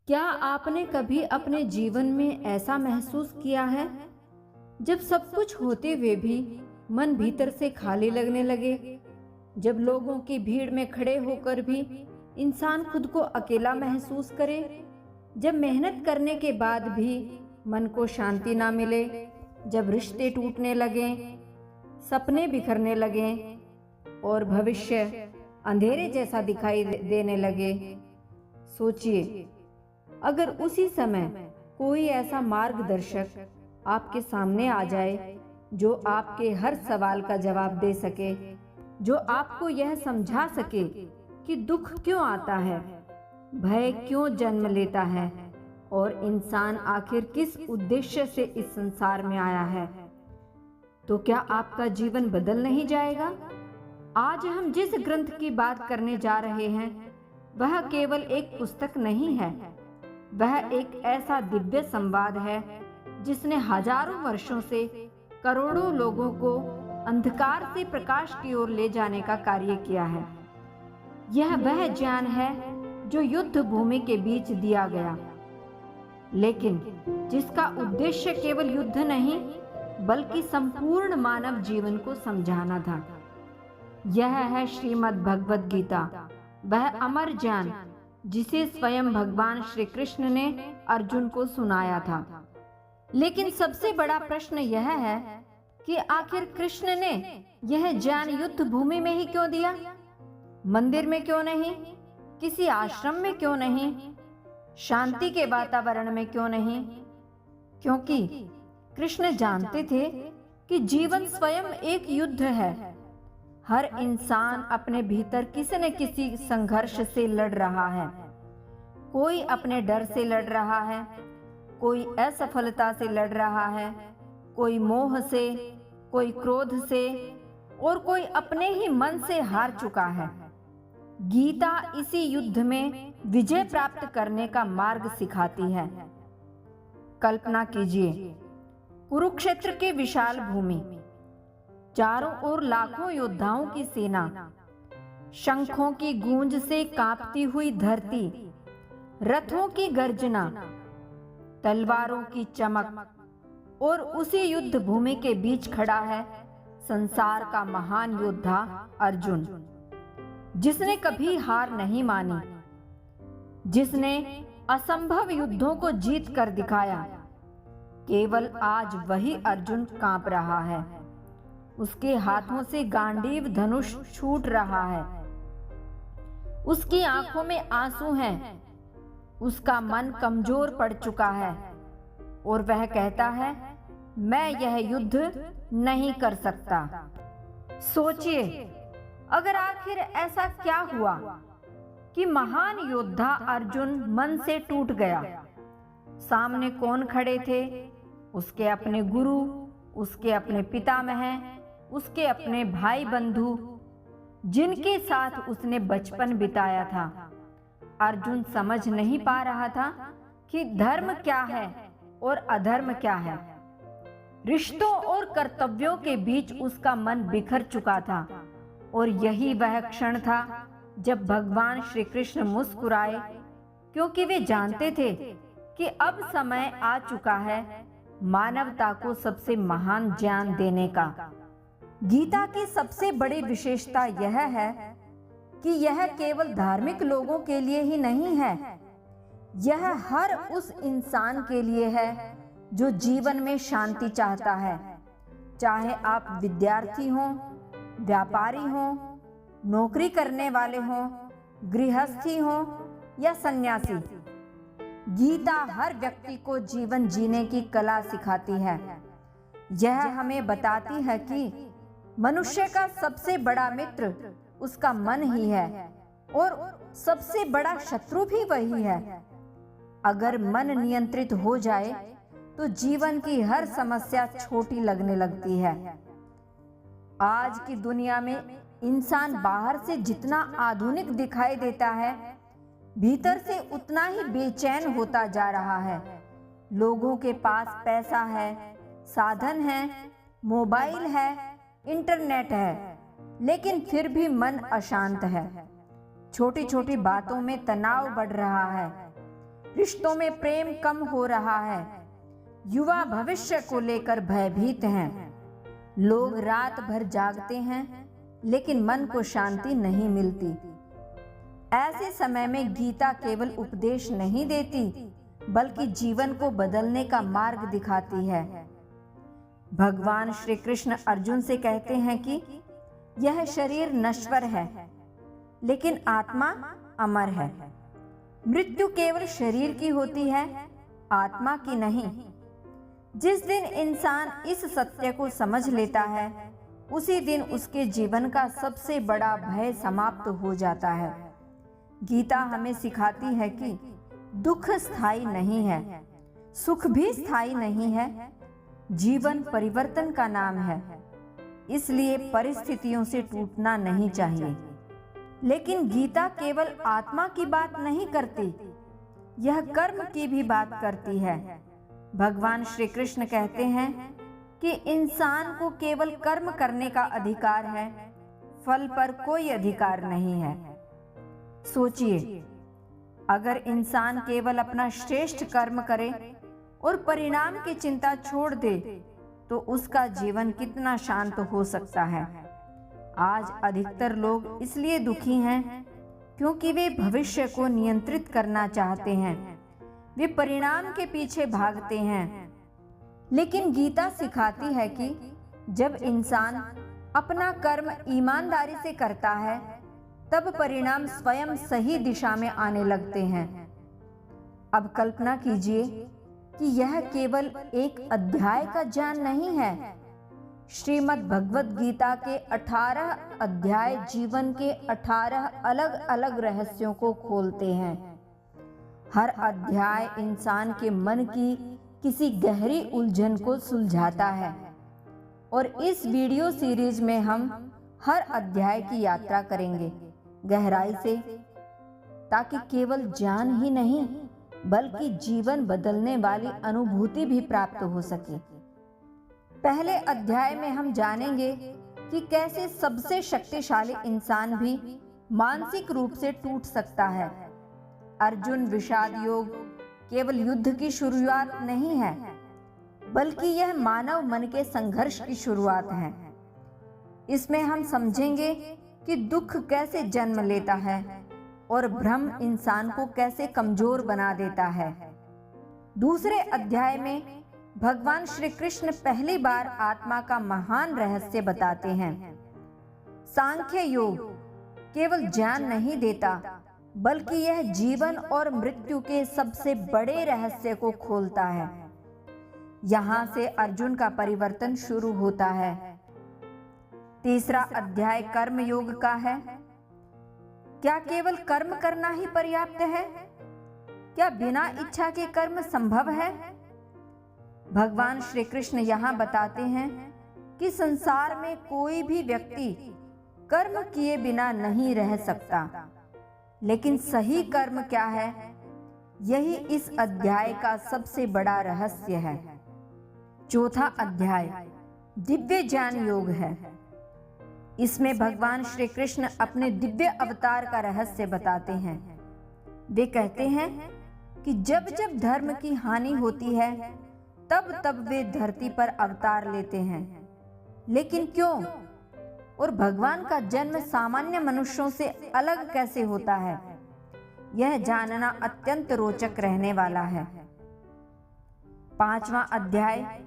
क्या आपने कभी अपने जीवन में ऐसा महसूस किया है जब सब कुछ होते हुए भी मन भीतर से खाली लगने लगे? जब लोगों की भीड़ में खड़े होकर भी इंसान खुद को अकेला महसूस करे? जब मेहनत करने के बाद भी मन को शांति ना मिले? जब रिश्ते टूटने लगे, सपने बिखरने लगे और भविष्य अंधेरे जैसा दिखाई देने लगे? सोचिए, अगर उसी समय कोई ऐसा मार्गदर्शक आपके सामने आ जाए जो आपके हर सवाल का जवाब दे सके, जो आपको यह समझा सके कि दुख क्यों आता है, भय क्यों जन्म लेता है और इंसान आखिर किस उद्देश्य से इस संसार में आया है, तो क्या आपका जीवन बदल नहीं जाएगा? आज हम जिस ग्रंथ की बात करने जा रहे हैं वह केवल एक पुस्तक नहीं है, वह एक ऐसा दिव्य संवाद है जिसने हजारों वर्षों से करोड़ों लोगों को अंधकार से प्रकाश की ओर ले जाने का कार्य किया है। यह वह ज्ञान है जो युद्ध भूमि के बीच दिया गया, लेकिन जिसका उद्देश्य केवल युद्ध नहीं बल्कि संपूर्ण मानव जीवन को समझाना था। यह है श्रीमद् भगवद गीता, वह अमर ज्ञान जिसे स्वयं भगवान श्री कृष्ण ने अर्जुन को सुनाया था। लेकिन सबसे बड़ा प्रश्न यह है कि आखिर कृष्ण ने यह ज्ञान युद्ध भूमि में ही क्यों दिया? मंदिर में क्यों नहीं? किसी आश्रम में क्यों नहीं? शांति के वातावरण में क्यों नहीं? क्योंकि कृष्ण जानते थे कि जीवन स्वयं एक युद्ध है। हर इंसान अपने भीतर किसी न किसी संघर्ष से लड़ रहा है। कोई अपने डर से लड़ रहा है, कोई असफलता से लड़ रहा है, कोई मोह से, कोई क्रोध से और कोई अपने ही मन से हार चुका है। गीता इसी युद्ध में विजय प्राप्त करने का मार्ग सिखाती है। कल्पना कीजिए, कुरुक्षेत्र की विशाल भूमि, चारों ओर लाखों योद्धाओं की सेना, शंखों की गूंज से कांपती हुई धरती, रथों की गर्जना, तलवारों की चमक और उसी युद्ध भूमि के बीच खड़ा है संसार का महान योद्धा अर्जुन, जिसने कभी हार नहीं मानी, जिसने असंभव युद्धों को जीत कर दिखाया। केवल आज वही अर्जुन कांप रहा है। उसके हाथों से गांडीव धनुष छूट रहा है, उसकी आंखों में आंसू हैं, उसका मन कमजोर पड़ चुका है और वह कहता है, मैं यह युद्ध नहीं कर सकता। सोचिए, अगर आखिर ऐसा क्या हुआ कि महान योद्धा अर्जुन मन से टूट गया? सामने कौन खड़े थे? उसके अपने गुरु, उसके अपने पितामह, उसके अपने भाई बंधु, जिनके साथ उसने बचपन बिताया था। अर्जुन समझ नहीं पा रहा था कि धर्म क्या है और अधर्म क्या है। रिश्तों और कर्तव्यों के बीच उसका मन बिखर चुका था और यही वह क्षण था जब भगवान श्री कृष्ण मुस्कुराए, क्योंकि वे जानते थे कि अब समय आ चुका है मानवता को सबसे महान ज्ञान देने का। गीता की सबसे बड़ी विशेषता यह है कि यह केवल धार्मिक लोगों के लिए ही नहीं है, यह हर उस इंसान के लिए है जो जीवन में शांति चाहता है। चाहे आप विद्यार्थी हों, व्यापारी हों, नौकरी करने वाले हों, गृहस्थी हों या सन्यासी, गीता हर व्यक्ति को जीवन जीने की कला सिखाती है। यह हमें बताती है कि मनुष्य का सबसे बड़ा मित्र उसका मन ही है और सबसे बड़ा शत्रु भी वही है। अगर मन नियंत्रित हो जाए तो जीवन की हर समस्या छोटी लगने लगती है। आज की दुनिया में इंसान बाहर से जितना आधुनिक दिखाई देता है, भीतर से उतना ही बेचैन होता जा रहा है। लोगों के पास पैसा है, साधन है, मोबाइल है, इंटरनेट है, लेकिन फिर भी मन अशांत है। छोटी छोटी बातों में तनाव बढ़ रहा है। रिश्तों में प्रेम कम हो रहा है। युवा भविष्य को लेकर भयभीत हैं। लोग रात भर जागते हैं, लेकिन मन को शांति नहीं मिलती। ऐसे समय में गीता केवल उपदेश नहीं देती, बल्कि जीवन को बदलने का मार्ग दिखाती है। भगवान श्री कृष्ण अर्जुन से कहते हैं कि यह शरीर नश्वर है, लेकिन आत्मा अमर है। मृत्यु केवल शरीर की होती है, आत्मा की नहीं। जिस दिन इंसान इस सत्य को समझ लेता है, उसी दिन उसके जीवन का सबसे बड़ा भय समाप्त हो जाता है। गीता हमें सिखाती है कि दुख स्थायी नहीं है, सुख भी स्थायी नहीं है। जीवन परिवर्तन का नाम है, इसलिए परिस्थितियों से टूटना नहीं चाहिए। लेकिन गीता केवल आत्मा की बात नहीं करती, यह कर्म की भी बात करती है। भगवान श्री कृष्ण कहते हैं कि इंसान को केवल कर्म करने का अधिकार है, फल पर कोई अधिकार नहीं है। सोचिए, अगर इंसान केवल अपना श्रेष्ठ कर्म करे और परिणाम की चिंता छोड़ दे, तो उसका जीवन कितना शांत हो सकता है। आज अधिकतर लोग इसलिए दुखी हैं क्योंकि वे भविष्य को नियंत्रित करना चाहते हैं। वे परिणाम के पीछे भागते हैं। लेकिन गीता सिखाती है कि जब इंसान अपना कर्म ईमानदारी से करता है, तब परिणाम स्वयं सही दिशा में आने लगते हैं। अब कल्पना कीजिए कि यह केवल एक अध्याय का ज्ञान नहीं है। श्रीमद् भगवत गीता के 18 अध्याय जीवन के 18 अलग अलग रहस्यों को खोलते हैं। हर अध्याय इंसान के मन की किसी गहरी उलझन को सुलझाता है। और इस वीडियो सीरीज में हम हर अध्याय की यात्रा करेंगे गहराई से, ताकि केवल ज्ञान ही नहीं, बल्कि जीवन बदलने वाली अनुभूति भी प्राप्त हो सके। पहले अध्याय में हम जानेंगे कि कैसे सबसे शक्तिशाली इंसान भी मानसिक रूप से टूट सकता है। अर्जुन विषाद योग केवल युद्ध की शुरुआत नहीं है, बल्कि यह मानव मन के संघर्ष की शुरुआत है। इसमें हम समझेंगे कि दुख कैसे जन्म लेता है और भ्रम इंसान को कैसे कमजोर बना देता है। दूसरे अध्याय में भगवान श्री कृष्ण पहली बार आत्मा का महान रहस्य बताते हैं। सांख्य योग केवल ज्ञान नहीं देता, बल्कि यह जीवन और मृत्यु के सबसे बड़े रहस्य को खोलता है। यहाँ से अर्जुन का परिवर्तन शुरू होता है। तीसरा अध्याय कर्म योग का है। क्या केवल कर्म करना ही पर्याप्त है? क्या बिना इच्छा के कर्म संभव है? भगवान श्री कृष्ण यहाँ बताते हैं कि संसार में कोई भी व्यक्ति कर्म किए बिना नहीं रह सकता। लेकिन सही कर्म क्या है, यही इस अध्याय का सबसे बड़ा रहस्य है। चौथा अध्याय दिव्य ज्ञान योग है। इसमें भगवान श्री कृष्ण अपने दिव्य अवतार का रहस्य बताते हैं। वे कहते हैं कि जब जब धर्म की हानि होती है, तब तब वे धरती पर अवतार लेते हैं। लेकिन क्यों? और भगवान का जन्म सामान्य मनुष्यों से अलग कैसे होता है, यह जानना अत्यंत रोचक रहने वाला है। पांचवा अध्याय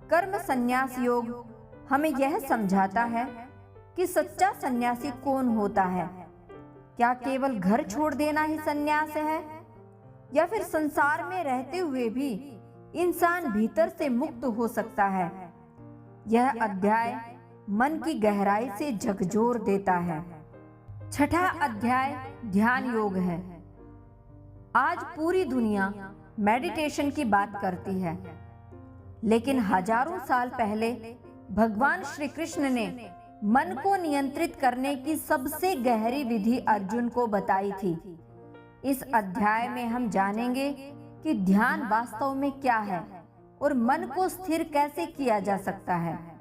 कर्म संन्यास योग हमें यह समझाता है कि सच्चा सन्यासी कौन होता है। क्या केवल घर छोड़ देना ही सन्यास है, या फिर संसार में रहते हुए भी इंसान भीतर से मुक्त हो सकता है? यह अध्याय मन की गहराई से झकझोर देता है। छठा अध्याय ध्यान योग है। आज पूरी दुनिया मेडिटेशन की बात करती है, लेकिन हजारों साल पहले भगवान श्री कृष्ण ने मन को नियंत्रित करने की सबसे गहरी विधि अर्जुन को बताई थी। इस अध्याय में हम जानेंगे कि ध्यान वास्तव में क्या है और मन को स्थिर कैसे किया जा सकता है।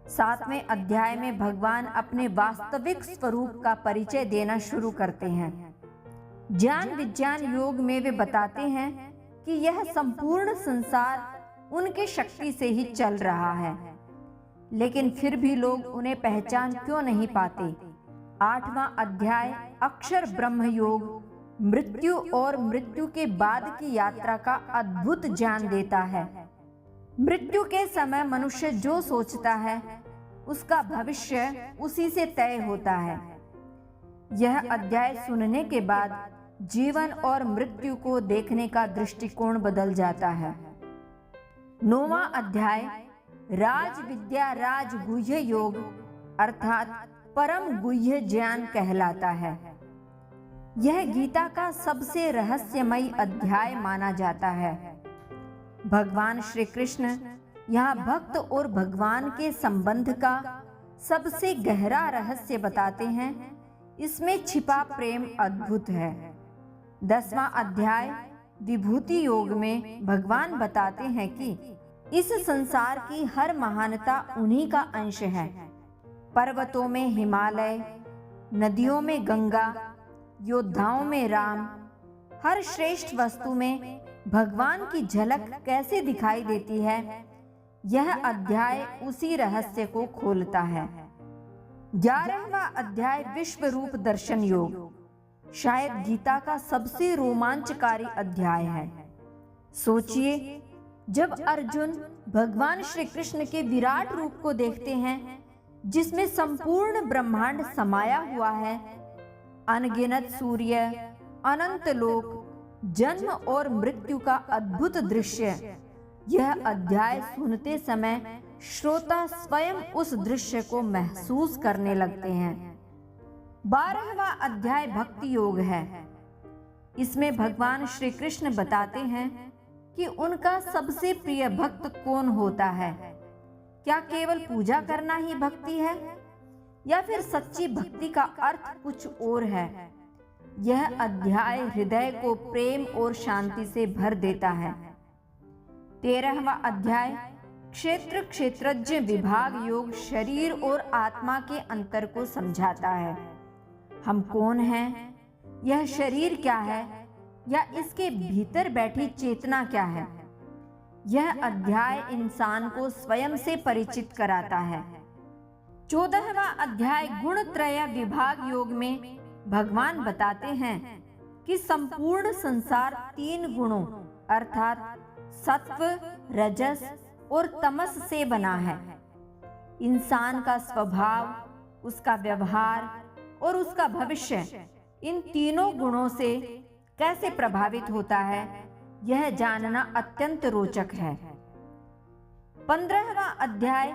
सातवें अध्याय में भगवान अपने वास्तविक स्वरूप का परिचय देना शुरू करते हैं। ज्ञान विज्ञान योग में वे बताते हैं कि यह संपूर्ण संसार उनकी शक्ति से ही चल रहा है, लेकिन फिर भी लोग उन्हें पहचान क्यों नहीं पाते। 8वां अध्याय अक्षर ब्रह्म योग मृत्यु और मृत्यु के बाद की यात्रा का अद्भुत ज्ञान देता है। मृत्यु के समय मनुष्य जो सोचता है उसका भविष्य उसी से तय होता है। यह अध्याय सुनने के बाद जीवन और मृत्यु को देखने का दृष्टिकोण बदल जाता है। 9वां अध्याय राज विद्या राज गुह्य योग अर्थात परम गुह्य ज्ञान कहलाता है। यह गीता का सबसे रहस्यमयी अध्याय माना जाता है। भगवान श्री कृष्ण यहाँ भक्त और भगवान के संबंध का सबसे गहरा रहस्य बताते हैं। इसमें छिपा प्रेम अद्भुत है। 10वां अध्याय विभूति योग में भगवान बताते हैं कि इस संसार की हर महानता उन्हीं का अंश है। पर्वतों में हिमालय, नदियों में गंगा, योद्धाओं में राम, हर श्रेष्ठ वस्तु में भगवान की झलक कैसे दिखाई देती है, यह अध्याय उसी रहस्य को खोलता है। 11वां अध्याय विश्व रूप दर्शन योग शायद गीता का सबसे रोमांचकारी अध्याय है। सोचिए, जब अर्जुन भगवान श्री कृष्ण के विराट रूप को देखते हैं जिसमें संपूर्ण ब्रह्मांड समाया हुआ है, अनगिनत सूर्य, अनंत लोक, जन्म और मृत्यु का अद्भुत दृश्य, यह अध्याय सुनते समय श्रोता स्वयं उस दृश्य को महसूस करने लगते हैं। 12वां अध्याय भक्ति योग है। इसमें भगवान श्री कृष्ण बताते हैं कि उनका सबसे प्रिय भक्त कौन होता है। क्या केवल पूजा करना ही भक्ति है या फिर सच्ची भक्ति का अर्थ कुछ और है। यह अध्याय हृदय को प्रेम और शांति से भर देता है। 13वां अध्याय क्षेत्र क्षेत्रज्ञ विभाग योग शरीर और आत्मा के अंतर को समझाता है। हम कौन हैं, यह शरीर क्या है या इसके भीतर बैठी चेतना क्या है। यह अध्याय इंसान को स्वयं से परिचित कराता है। 14वां अध्याय गुणत्रय विभाग योग में भगवान बताते हैं कि संपूर्ण संसार 3 गुणों अर्थात सत्व, रजस और तमस से बना है। इंसान का स्वभाव, उसका व्यवहार और उसका भविष्य इन तीनों गुणों से कैसे प्रभावित होता है, यह जानना अत्यंत रोचक है। 15वां अध्याय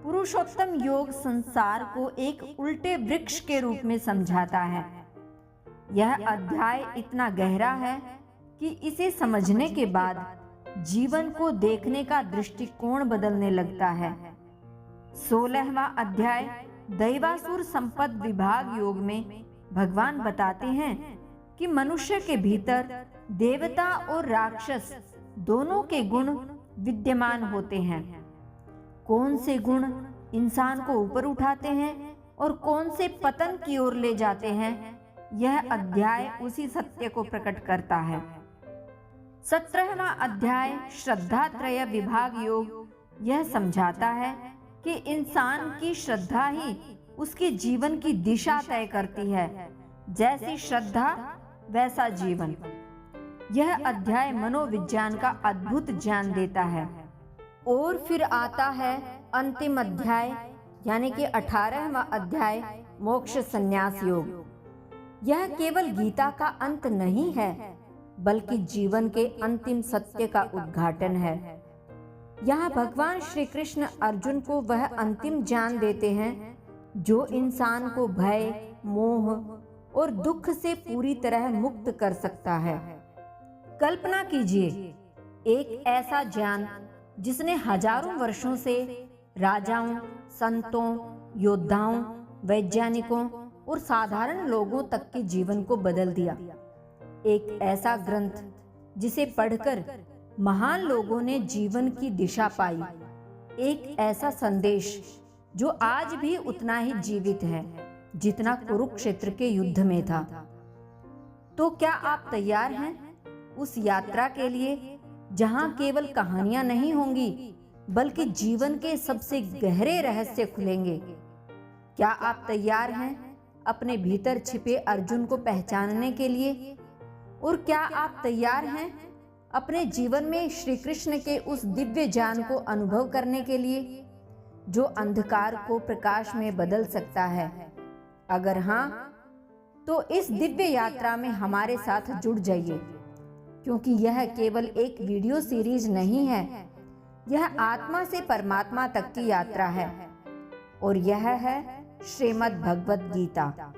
पुरुषोत्तम योग संसार को एक उल्टे वृक्ष के रूप में समझाता है। यह अध्याय इतना गहरा है कि इसे समझने के बाद जीवन को देखने का दृष्टिकोण बदलने लगता है। 16वां अध्याय दैवासुर संपद विभाग योग में भगवान बताते हैं कि मनुष्य के भीतर देवता और राक्षस दोनों के गुण विद्यमान होते हैं। कौन से गुण इंसान को ऊपर उठाते हैं और कौन से पतन की ओर ले जाते हैं, यह अध्याय उसी सत्य को प्रकट करता है। 17वां अध्याय श्रद्धा त्रय विभाग योग यह समझाता है कि इंसान की श्रद्धा ही उसके जीवन की दिशा तय करती है। जैसी श्रद्धा वैसा जीवन। यह अध्याय मनोविज्ञान का अद्भुत ज्ञान देता है। और फिर आता है अंतिम अध्याय यानी कि 18वां अध्याय मोक्ष संन्यास योग। यह केवल गीता का अंत नहीं है बल्कि जीवन के अंतिम सत्य का उद्घाटन है। यहाँ भगवान श्री कृष्ण अर्जुन को वह अंतिम ज्ञान देते हैं जो इंसान को भय, मोह और दुख से पूरी तरह मुक्त कर सकता है। कल्पना कीजिए, एक ऐसा ज्ञान जिसने हजारों वर्षों से राजाओं, संतों, योद्धाओं, वैज्ञानिकों और साधारण लोगों तक के जीवन को बदल दिया। एक ऐसा ग्रंथ जिसे पढ़कर महान लोगों ने जीवन की दिशा पाई। एक ऐसा संदेश जो आज भी उतना ही जीवित है जितना कुरुक्षेत्र के युद्ध में था। तो क्या आप तैयार हैं उस यात्रा के लिए जहां केवल कहानियां नहीं होंगी बल्कि जीवन के सबसे गहरे रहस्य खुलेंगे। क्या आप तैयार हैं अपने भीतर छिपे अर्जुन को पहचानने के लिए? और क्या आप तैयार हैं अपने जीवन में श्री कृष्ण के उस दिव्य ज्ञान को अनुभव करने के लिए जो अंधकार को प्रकाश में बदल सकता है? अगर हाँ, तो इस दिव्य यात्रा में हमारे साथ जुड़ जाइए, क्योंकि यह केवल एक वीडियो सीरीज नहीं है, यह आत्मा से परमात्मा तक की यात्रा है और यह है श्रीमद् भगवत गीता।